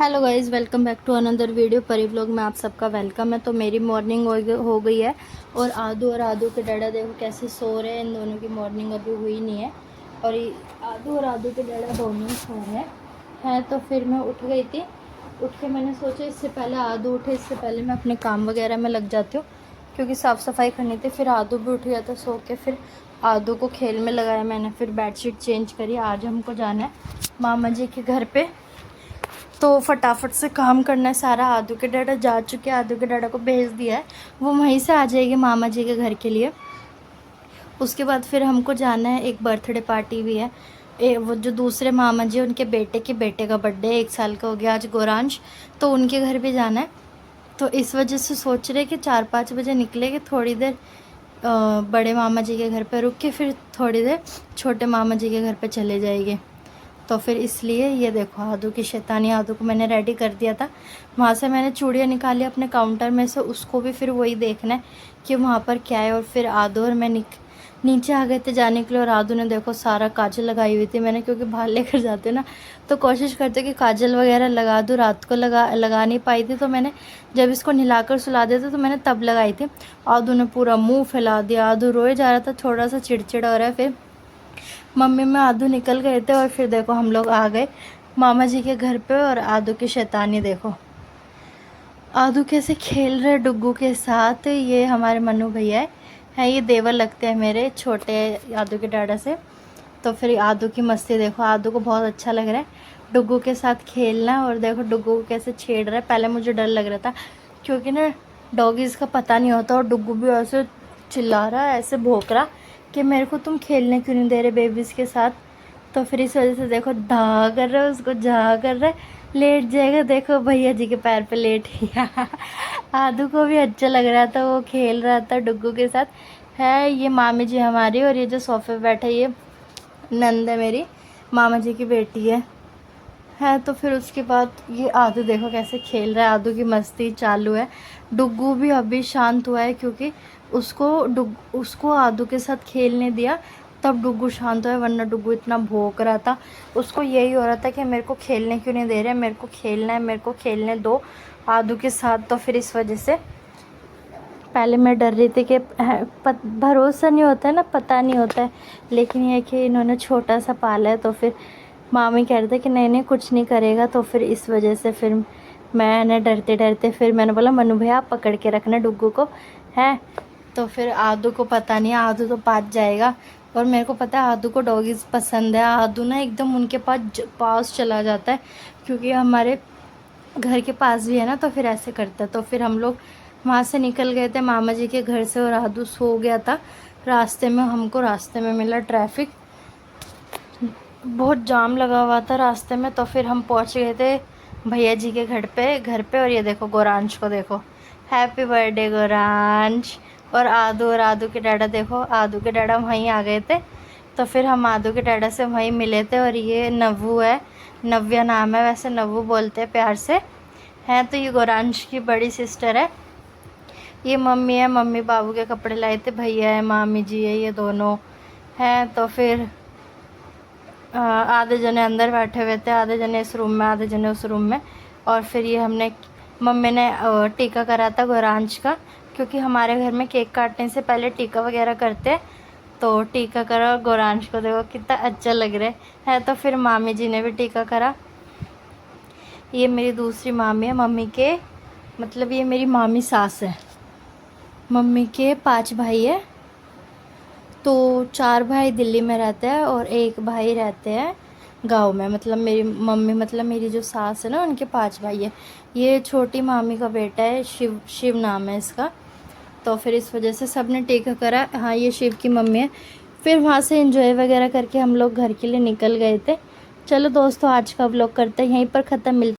Hello guys, welcome back to another video. Pari vlog में आप सबका वेलकम है। तो मेरी मॉर्निंग हो गई है और आदू के डैडा देखो कैसे सो रहे हैं। इन दोनों की मॉर्निंग अभी हुई नहीं है और आदू के डैडा दोनों ही सो रहे हैं। तो फिर मैं उठ गई थी। उठ के मैंने सोचा इससे पहले आदू उठे, इससे पहले मैं अपने काम वगैरह में लग जाती हूँ क्योंकि साफ़ सफाई करनी थी। फिर आदू भी उठ गया था सो के। फिर आदू को खेल में लगाया मैंने, फिर बेडशीट चेंज करी। आज हमको जाना है मामा जी के घर पे, तो फटाफट से काम करना है सारा। आदू के डैडा जा चुके हैं, आदू के डैडा को भेज दिया है, वो वहीं से आ जाएगी मामा जी के घर के लिए। उसके बाद फिर हमको जाना है, एक बर्थडे पार्टी भी है। वो जो दूसरे मामा जी उनके बेटे का बर्थडे 1 साल का हो गया आज, गोरांश, तो उनके घर भी जाना है। तो इस वजह से सोच रहे कि 4-5 बजे निकले कि थोड़ी देर बड़े मामा जी के घर पे रुक के फिर थोड़ी देर छोटे मामा जी के घर पे चले जाएंगे। तो फिर इसलिए ये देखो आदू की शैतानी। आदू को मैंने रेडी कर दिया था, वहाँ से मैंने चूड़ियाँ निकाली अपने काउंटर में से, उसको भी फिर वही देखना है कि वहाँ पर क्या है। और फिर आदू और मैं नीचे आ गए थे जाने के लिए। और आदू ने देखो सारा काजल लगाई हुई थी मैंने, क्योंकि बाहर लेकर जाते ना तो कोशिश करते कि काजल वगैरह लगा दूँ। रात को लगा नहीं पाई थी, तो मैंने जब इसको नहलाकर सुला देते तो मैंने तब लगाई थी। आदू ने पूरा मुँह फैला दिया, आदू रोए जा रहा था, थोड़ा सा चिड़चिड़ा हो रहा है। फिर मम्मी में आदू निकल गए थे और फिर देखो हम लोग आ गए मामा जी के घर पे। और आदू की शैतानी देखो, आदू कैसे खेल रहे डुग्गू के साथ। ये हमारे मन्नू भैया है, ये देवर लगते हैं मेरे छोटे आदू के डैडा से। तो फिर आदू की मस्ती देखो, आदू को बहुत अच्छा लग रहा है डुग्गू के साथ खेलना। और देखो डुग्गू को कैसे छेड़ रहा है। पहले मुझे डर लग रहा था क्योंकि ना डॉगीज़ का पता नहीं होता, और डुग्गू भी ऐसे चिल्ला रहा है, ऐसे भौंक रहा कि मेरे को तुम खेलने क्यों नहीं दे रहे बेबीज़ के साथ। तो फिर इस वजह से देखो धा कर रहा है, उसको जा कर रहा है, लेट जाएगा। देखो भैया जी के पैर पे लेट गया। आदू को भी अच्छा लग रहा था, वो खेल रहा था डुग्गू के साथ। है ये मामी जी हमारी, और ये जो सोफे पे बैठे ये नंद है मेरी, मामा जी की बेटी है। तो फिर उसके बाद ये आदू देखो कैसे खेल रहा है, आदू की मस्ती चालू है। डुग्गू भी अभी शांत हुआ है क्योंकि उसको आदू के साथ खेलने दिया, तब डुग्गू शांत हुआ है, वरना डुग्गू इतना भौंक रहा था। उसको यही हो रहा था कि मेरे को खेलने क्यों नहीं दे रहे, मेरे को खेलना है, मेरे को खेलने दो आदू के साथ। तो फिर इस वजह से पहले मैं डर रही थी कि भरोसा नहीं होता है ना, पता नहीं होता है, लेकिन ये कि इन्होंने छोटा सा पाला है। तो फिर मामी कह रहे थे कि नहीं नहीं कुछ नहीं करेगा। तो फिर इस वजह से फिर मैंने डरते डरते फिर मैंने बोला मनु भैया आप पकड़ के रखना डुग्गू को, है। तो फिर आदू को पता नहीं, आदू तो पास जाएगा। और मेरे को पता है आदू को डॉगीज़ पसंद है। आदू ना एकदम उनके पास चला जाता है, क्योंकि हमारे घर के पास भी है ना, तो फिर ऐसे करता है। तो फिर हम लोग वहाँ से निकल गए थे मामा जी के घर से, और आदू सो गया था रास्ते में। हमको रास्ते में मिला ट्रैफिक, बहुत जाम लगा हुआ था रास्ते में। तो फिर हम पहुँच गए थे भैया जी के घर पे। और ये देखो गोरांश को देखो, हैप्पी बर्थडे गोरांश। और आदू के डैडा देखो, आदू के डैडा वहीं आ गए थे। तो फिर हम आदू के डैडा से वहीं मिले थे। और ये नव्वू है, नव्या नाम है, वैसे नव्वू बोलते हैं प्यार से, हैं। तो ये गोरांश की बड़ी सिस्टर है। ये मम्मी है, मम्मी बाबू के कपड़े लाए थे, भैया है, मामी जी है, ये दोनों हैं। तो फिर आधे जने अंदर बैठे हुए थे, आधे जने इस रूम में, आधे जने उस रूम में। और फिर ये मम्मी ने टीका करा था गोरांश का, क्योंकि हमारे घर में केक काटने से पहले टीका वगैरह करते हैं। तो टीका करा, गोरांश को देखो कितना अच्छा लग रहा है। तो फिर मामी जी ने भी टीका करा। ये मेरी दूसरी मामी है, मम्मी के मतलब ये मेरी मामी सास है। मम्मी के 5 भाई है, तो 4 भाई दिल्ली में रहते हैं और 1 भाई रहते हैं गांव में। मतलब मेरी मम्मी, मतलब मेरी जो सास है ना, उनके 5 भाई है। ये छोटी मामी का बेटा है, शिव नाम है इसका। तो फिर इस वजह से सब ने टीका करा। हाँ ये शिव की मम्मी है। फिर वहाँ से एंजॉय वगैरह करके हम लोग घर के लिए निकल गए थे। चलो दोस्तों आज का व्लॉग करते हैं यहीं पर ख़त्म। मिलते